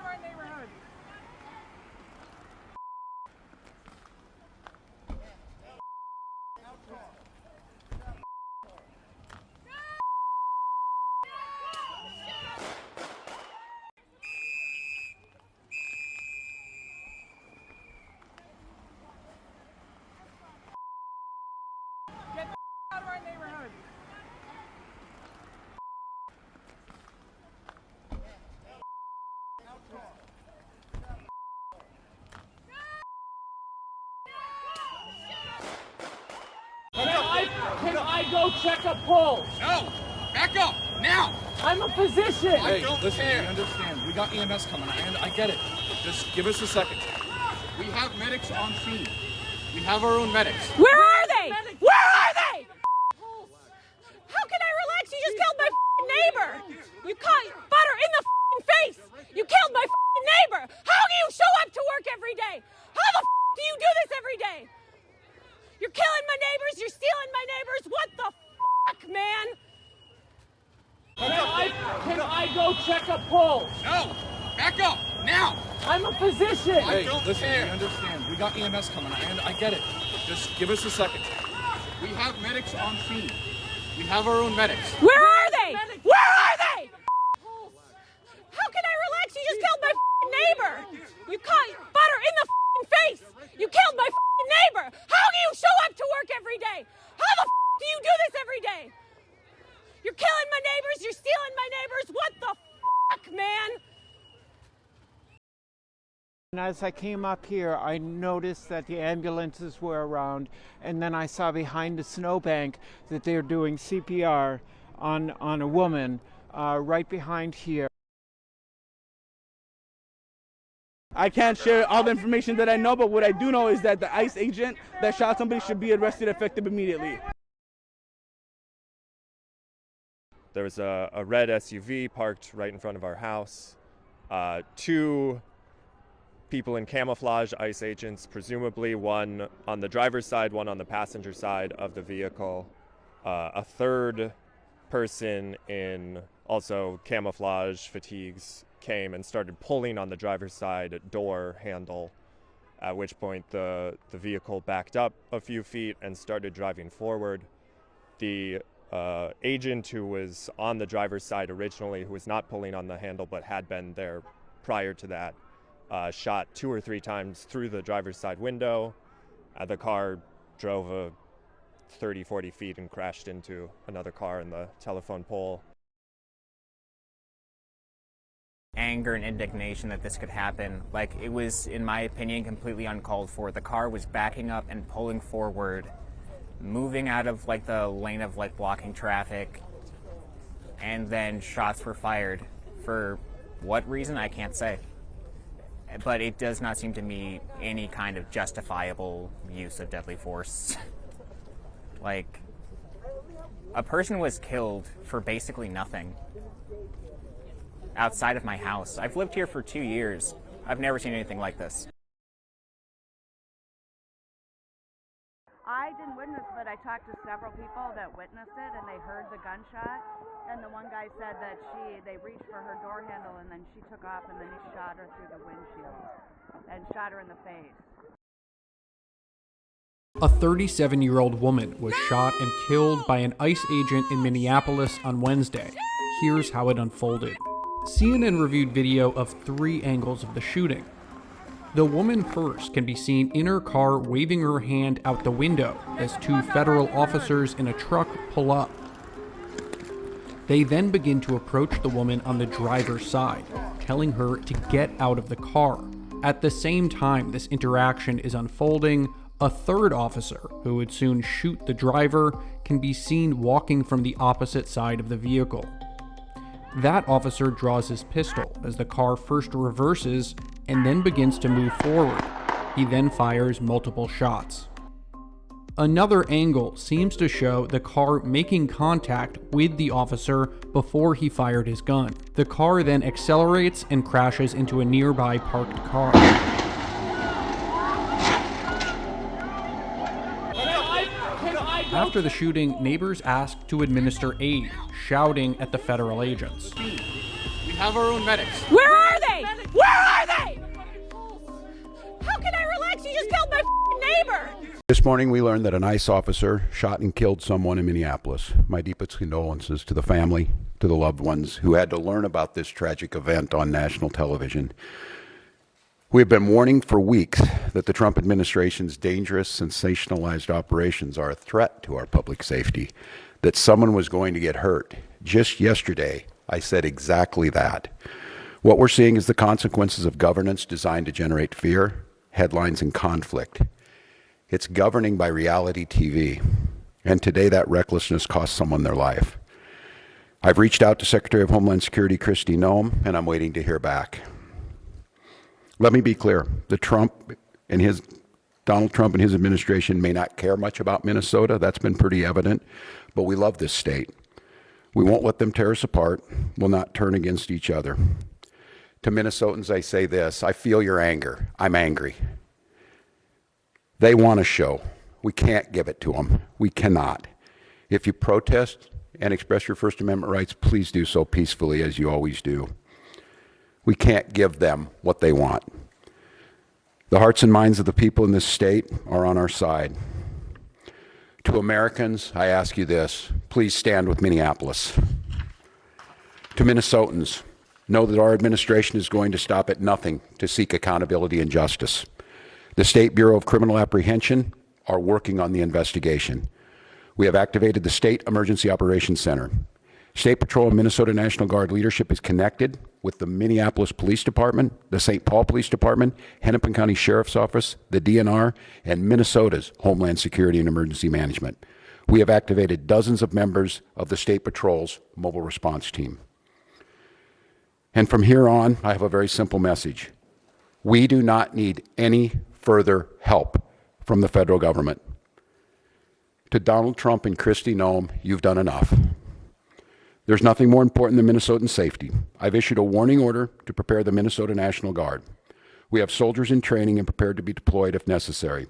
our neighborhood. Get out of our neighborhood. Can I go check a pulse? No! Back up! Now! I'm a physician! I don't listen, care. we understand. We got EMS coming, and I get it. Just give us a second. We have medics on scene. We have our own medics. Where are they? Where are they? How can I relax? You just killed my neighbor. You caught butter in the face. You killed my neighbor. How do you show up to work every day? How the do you do this every day? You're killing my neighbors. You're stealing my neighbors. What the man? Can I go check a pulse? No! Back up! Now! I'm a physician! I don't listen, care. we understand. We got EMS coming, and I get it. Just give us a second. We have medics on scene. We have our own medics. Where are they? Where are they? How can I relax? You just killed my neighbor. You caught butter in the face. You killed my neighbor. How do you show up to work every day? How the do you do this every day? You're killing my neighbors. You're stealing my neighbors. What the man? And as I came up here, I noticed that the ambulances were around, and then I saw behind the snowbank that they're doing CPR on a woman right behind here. I can't share all the information that I know, but what I do know is that the ICE agent that shot somebody should be arrested effective immediately. There was a red SUV parked right in front of our house. Two people in camouflage, ICE agents, presumably one on the driver's side, one on the passenger side of the vehicle. A third person in also camouflage fatigues came and started pulling on the driver's side door handle, at which point the vehicle backed up a few feet and started driving forward. The agent who was on the driver's side originally, who was not pulling on the handle but had been there prior to that, shot 2 or 3 times through the driver's side window. The car drove a 30-40 feet and crashed into another car in the telephone pole. Anger and indignation that this could happen. Like, it was, in my opinion, completely uncalled for. The car was backing up and pulling forward, moving out of like the lane of like blocking traffic, and then shots were fired. For what reason, I can't say. But it does not seem to me any kind of justifiable use of deadly force. Like, a person was killed for basically nothing outside of my house. I've lived here for 2 years. I've never seen anything like this. I didn't witness, but I talked to several people that witnessed it, and they heard the gunshot. And the one guy said that they reached for her door handle, and then she took off, and then he shot her through the windshield and shot her in the face. A 37-year-old woman was shot and killed by an ICE agent in Minneapolis on Wednesday. Here's how it unfolded. CNN reviewed video of 3 angles of the shooting. The woman first can be seen in her car waving her hand out the window as 2 federal officers in a truck pull up. They then begin to approach the woman on the driver's side, telling her to get out of the car. At the same time this interaction is unfolding, a third officer, who would soon shoot the driver, can be seen walking from the opposite side of the vehicle. That officer draws his pistol as the car first reverses and then begins to move forward. He then fires multiple shots. Another angle seems to show the car making contact with the officer before he fired his gun. The car then accelerates and crashes into a nearby parked car. After the shooting, neighbors asked to administer aid, shouting at the federal agents. We have our own medics. Where are they? Where This morning we learned that an ICE officer shot and killed someone in Minneapolis. My deepest condolences to the family, to the loved ones who had to learn about this tragic event on national television. We have been warning for weeks that the Trump administration's dangerous, sensationalized operations are a threat to our public safety, that someone was going to get hurt. Just yesterday, I said exactly that. What we're seeing is the consequences of governance designed to generate fear, headlines, and conflict. It's governing by reality TV, and today that recklessness cost someone their life. I've reached out to Secretary of Homeland Security Kristi Noem, and I'm waiting to hear back. Let me be clear, Donald Trump and his administration may not care much about Minnesota. That's been pretty evident, but we love this state. We won't let them tear us apart. We'll not turn against each other. To Minnesotans, I say this: I feel your anger. I'm angry. They want a show. We can't give it to them. We cannot. If you protest and express your First Amendment rights, please do so peacefully, as you always do. We can't give them what they want. The hearts and minds of the people in this state are on our side. To Americans, I ask you this: please stand with Minneapolis. To Minnesotans, know that our administration is going to stop at nothing to seek accountability and justice. The State Bureau of Criminal Apprehension are working on the investigation. We have activated the State Emergency Operations Center. State Patrol and Minnesota National Guard leadership is connected with the Minneapolis Police Department, the St. Paul Police Department, Hennepin County Sheriff's Office, the DNR, and Minnesota's Homeland Security and Emergency Management. We have activated dozens of members of the State Patrol's mobile response team. And from here on, I have a very simple message. We do not need any further help from the federal government. To Donald Trump and Kristi Noem, you've done enough. There's nothing more important than Minnesotan safety. I've issued a warning order to prepare the Minnesota National Guard. We have soldiers in training and prepared to be deployed if necessary.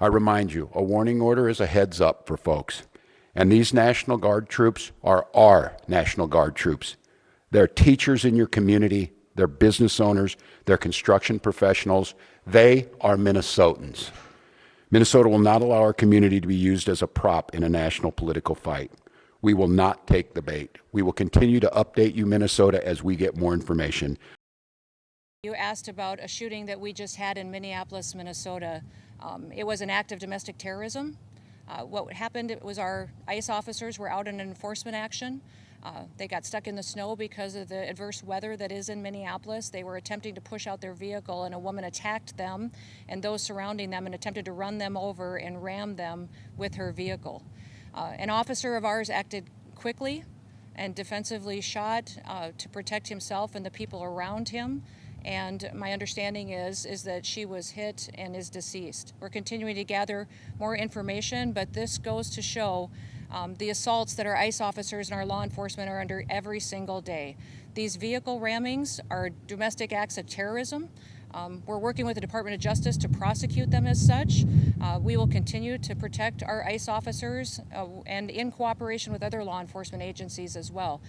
I remind you, a warning order is a heads up for folks. And these National Guard troops are our National Guard troops. They're teachers in your community, they're business owners, they're construction professionals. They are Minnesotans. Minnesota will not allow our community to be used as a prop in a national political fight. We will not take the bait. We will continue to update you, Minnesota, as we get more information. You asked about a shooting that we just had in Minneapolis, Minnesota. It was an act of domestic terrorism. What happened was our ICE officers were out in an enforcement action. They got stuck in the snow because of the adverse weather that is in Minneapolis. They were attempting to push out their vehicle, and a woman attacked them and those surrounding them and attempted to run them over and ram them with her vehicle. An officer of ours acted quickly and defensively shot to protect himself and the people around him. And my understanding is that she was hit and is deceased. We're continuing to gather more information, but this goes to show the assaults that our ICE officers and our law enforcement are under every single day. These vehicle rammings are domestic acts of terrorism. We're working with the Department of Justice to prosecute them as such. We will continue to protect our ICE officers and in cooperation with other law enforcement agencies as well.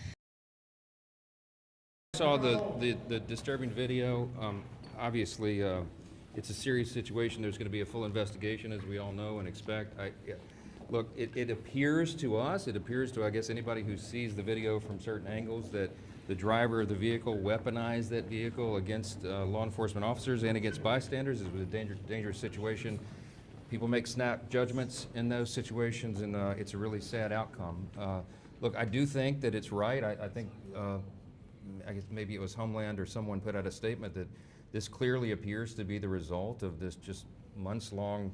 I saw the disturbing video. Obviously, it's a serious situation. There's going to be a full investigation, as we all know and expect. Look, it appears to us, I guess, anybody who sees the video from certain angles, that the driver of the vehicle weaponized that vehicle against law enforcement officers and against bystanders. It was a dangerous situation. People make snap judgments in those situations, and it's a really sad outcome. Look, I do think that it's right. I think, I guess maybe it was Homeland or someone put out a statement that this clearly appears to be the result of this just months-long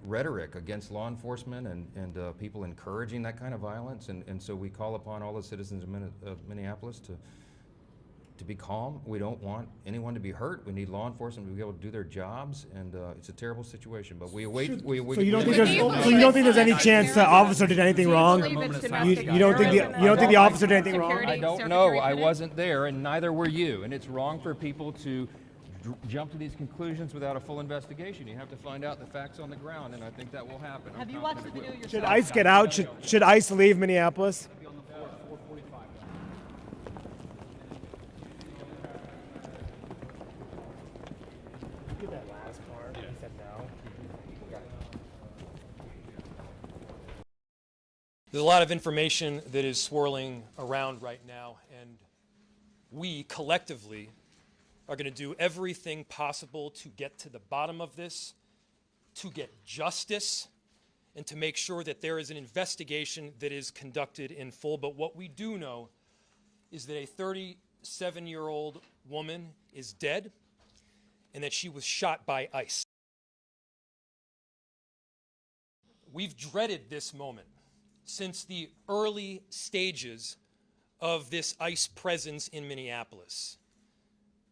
rhetoric against law enforcement and people encouraging that kind of violence. And so we call upon all the citizens of Minneapolis to be calm. We don't want anyone to be hurt. We need law enforcement to be able to do their jobs, and it's a terrible situation. But we await. So you don't think there's any chance the officer did anything wrong? You don't think the officer did anything wrong? I don't know. I wasn't there, and neither were you. And it's wrong for people to jump to these conclusions without a full investigation. You have to find out the facts on the ground, and I think that will happen. Have you watched the video yourself? Should ICE get out? Should ICE leave Minneapolis? There's a lot of information that is swirling around right now, and we collectively are going to do everything possible to get to the bottom of this, to get justice, and to make sure that there is an investigation that is conducted in full. But what we do know is that a 37-year-old woman is dead and that she was shot by ICE. We've dreaded this moment since the early stages of this ICE presence in Minneapolis.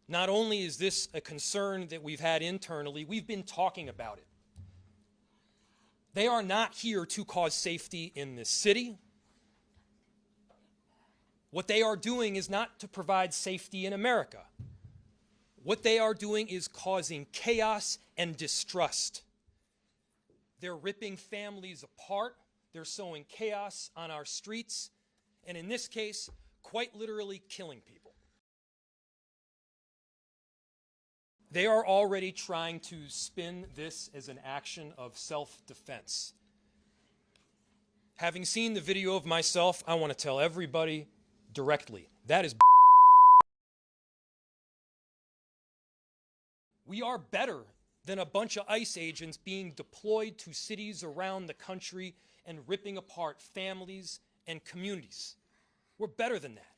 Not only is this a concern that we've had internally, we've been talking about it. They are not here to cause safety in this city. What they are doing is not to provide safety in America. What they are doing is causing chaos and distrust. They're ripping families apart. They're sowing chaos on our streets, and in this case, quite literally killing people. They are already trying to spin this as an action of self-defense. Having seen the video of myself, I want to tell everybody directly, that is we are better than a bunch of ICE agents being deployed to cities around the country and ripping apart families and communities. We're better than that.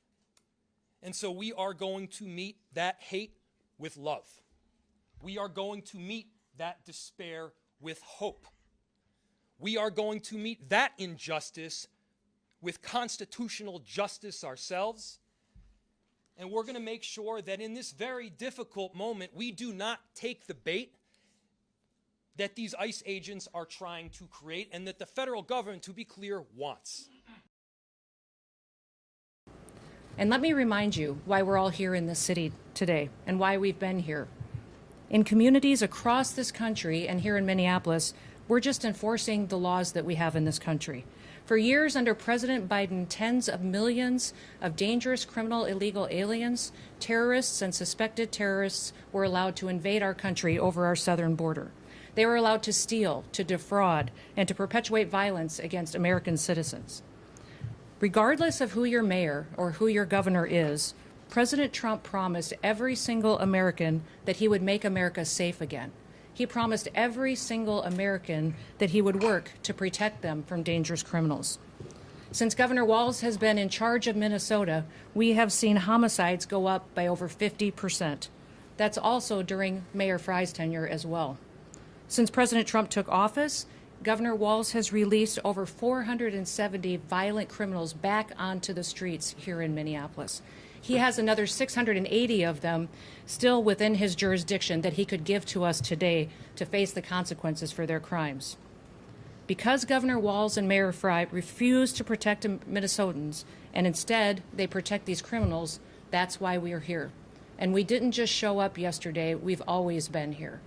And so we are going to meet that hate with love. We are going to meet that despair with hope. We are going to meet that injustice with constitutional justice ourselves. And we're going to make sure that in this very difficult moment, we do not take the bait that these ICE agents are trying to create and that the federal government, to be clear, wants. And let me remind you why we're all here in this city today and why we've been here. In communities across this country and here in Minneapolis, we're just enforcing the laws that we have in this country. For years under President Biden, tens of millions of dangerous criminal illegal aliens, terrorists, and suspected terrorists were allowed to invade our country over our southern border. They were allowed to steal, to defraud, and to perpetuate violence against American citizens. Regardless of who your mayor or who your governor is, President Trump promised every single American that he would make America safe again. He promised every single American that he would work to protect them from dangerous criminals. Since Governor Walz has been in charge of Minnesota, we have seen homicides go up by over 50%. That's also during Mayor Frye's tenure as well. Since President Trump took office, Governor Walz has released over 470 violent criminals back onto the streets here in Minneapolis. He has another 680 of them still within his jurisdiction that he could give to us today to face the consequences for their crimes. Because Governor Walz and Mayor Frye refuse to protect Minnesotans, and instead they protect these criminals, that's why we are here. And we didn't just show up yesterday, we've always been here.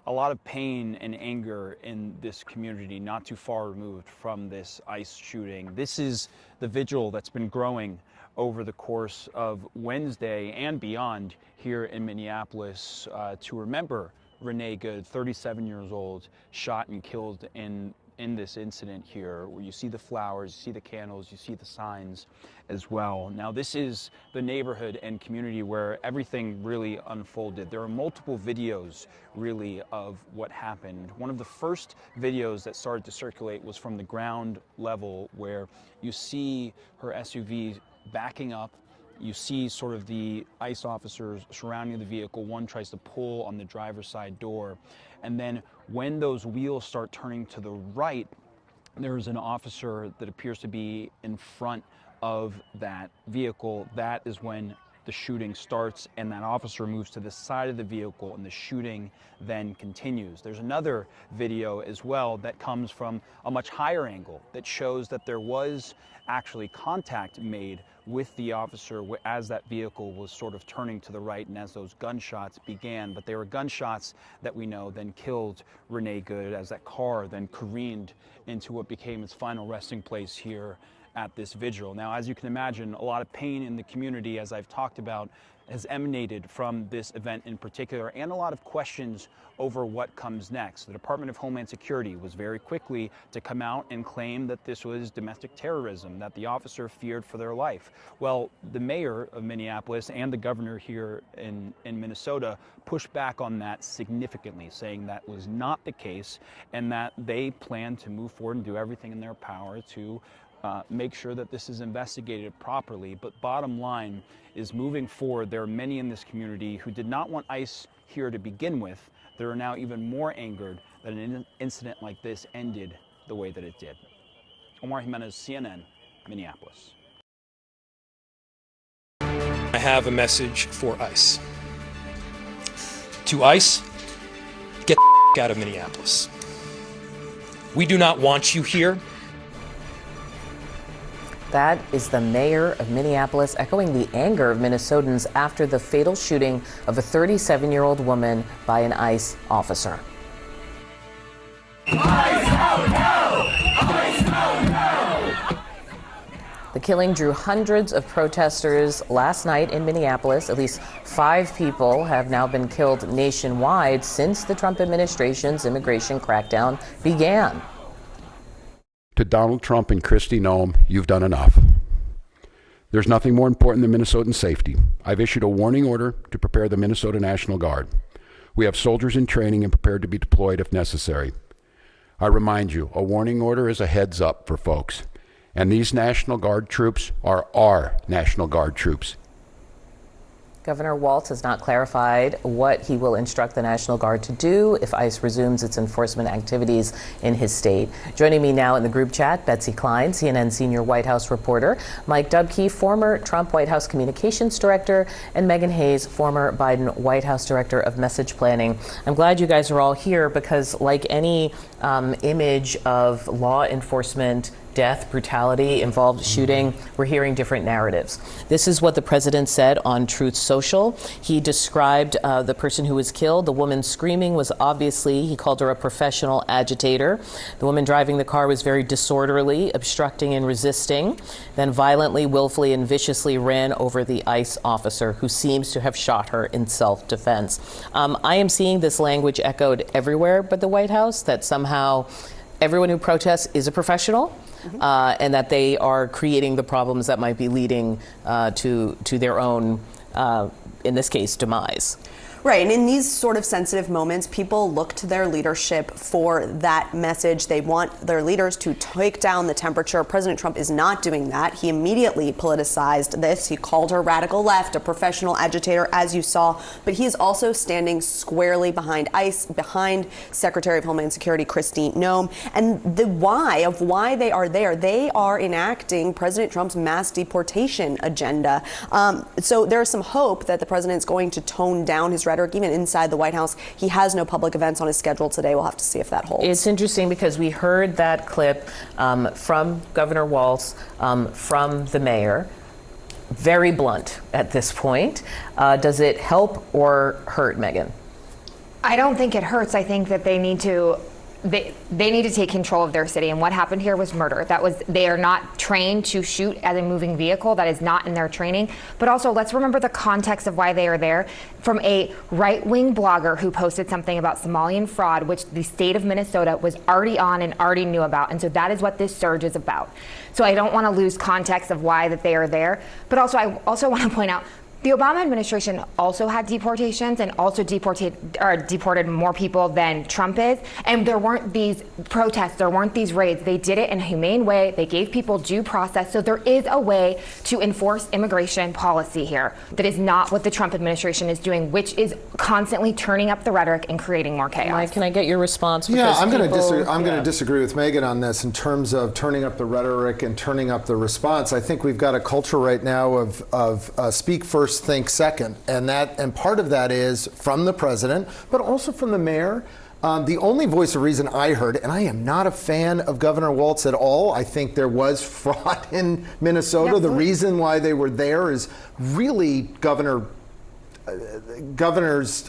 A lot of pain and anger in this community, not too far removed from this ICE shooting. This is the vigil that's been growing over the course of Wednesday and beyond here in Minneapolis to remember Renee Good, 37 years old, shot and killed in this incident here, where you see the flowers, you see the candles, you see the signs as well. Now, this is the neighborhood and community where everything really unfolded. There are multiple videos, really, of what happened. One of the first videos that started to circulate was from the ground level, where you see her SUV backing up. You see sort of the ICE officers surrounding the vehicle. One tries to pull on the driver's side door. And then when those wheels start turning to the right, there's an officer that appears to be in front of that vehicle. That is when the shooting starts, and that officer moves to the side of the vehicle, and the shooting then continues. There's another video as well that comes from a much higher angle that shows that there was actually contact made with the officer as that vehicle was sort of turning to the right and as those gunshots began. But they were gunshots that we know then killed Renee Good as that car then careened into what became its final resting place here at this vigil. Now, as you can imagine, a lot of pain in the community, as I've talked about, has emanated from this event in particular, and a lot of questions over what comes next. The Department of Homeland Security was very quickly to come out and claim that this was domestic terrorism, that the officer feared for their life. Well, the mayor of Minneapolis and the governor here in Minnesota pushed back on that significantly, saying that was not the case and that they plan to move forward and do everything in their power to make sure that this is investigated properly. But bottom line is, moving forward, there are many in this community who did not want ICE here to begin with. They are now even more angered that an incident like this ended the way that it did. Omar Jimenez, CNN, Minneapolis. I have a message for ICE. To ICE, get the out of Minneapolis. We do not want you here. That is the mayor of Minneapolis echoing the anger of Minnesotans after the fatal shooting of a 37-year-old woman by an ICE officer. ICE out now! ICE out now! The killing drew hundreds of protesters last night in Minneapolis. At least 5 people have now been killed nationwide since the Trump administration's immigration crackdown began. To Donald Trump and Kristi Noem, you've done enough. There's nothing more important than Minnesotan safety. I've issued a warning order to prepare the Minnesota National Guard. We have soldiers in training and prepared to be deployed if necessary. I remind you, a warning order is a heads up for folks. And these National Guard troops are our National Guard troops. Governor Walz has not clarified what he will instruct the National Guard to do if ICE resumes its enforcement activities in his state. Joining me now in the group chat, Betsy Klein, CNN senior White House reporter, Mike Dubke, former Trump White House communications director, and Megan Hayes, former Biden White House director of message planning. I'm glad you guys are all here because, like any image of law enforcement death, brutality, involved shooting, we're hearing different narratives. This is what the president said on Truth Social. He described the person who was killed. The woman screaming was obviously, he called her a professional agitator. The woman driving the car was very disorderly, obstructing and resisting, then violently, willfully, and viciously ran over the ICE officer who seems to have shot her in self-defense. I am seeing this language echoed everywhere but the White House, that somehow everyone who protests is a professional. And that they are creating the problems that might be leading to their own, in this case, demise. Right, and in these sort of sensitive moments, people look to their leadership for that message. They want their leaders to take down the temperature. President Trump is not doing that. He immediately politicized this. He called her radical left, a professional agitator, as you saw. But he is also standing squarely behind ICE, behind Secretary of Homeland Security Kristi Noem. And the why they are there, they are enacting President Trump's mass deportation agenda. So there's some hope that the president's going to tone down his rhetoric, even inside the White House. He has no public events on his schedule today. We'll have to see if that holds. It's interesting because we heard that clip from Governor Walz, from the mayor. Very blunt at this point. Does it help or hurt, Megan? I don't think it hurts. I think that they need to take control of their city, and what happened here was murder. They are not trained to shoot at a moving vehicle. That is not in their training. But also, let's remember the context of why they are there. From a right-wing blogger who posted something about Somalian fraud, which the state of Minnesota was already on and already knew about. And so that is what this surge is about. So I don't want to lose context of why that they are there. But also, I also want to point out, the Obama administration also had deportations and also deported more people than Trump is. And there weren't these protests, there weren't these raids. They did it in a humane way. They gave people due process. So there is a way to enforce immigration policy here. That is not what the Trump administration is doing, which is constantly turning up the rhetoric and creating more chaos. Mike, can I get your response? Yeah, I'm going to disagree with Megan on this in terms of turning up the rhetoric and turning up the response. I think we've got a culture right now of speak first, think second, and part of that is from the president, but also from the mayor. The only voice of reason I heard, and I am not a fan of Governor Walz at all. I think there was fraud in Minnesota. Yeah, the reason why they were there is really governor's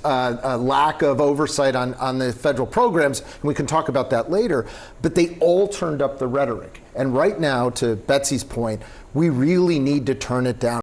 lack of oversight on the federal programs, and we can talk about that later. But they all turned up the rhetoric. And right now, to Betsy's point, we really need to turn it down.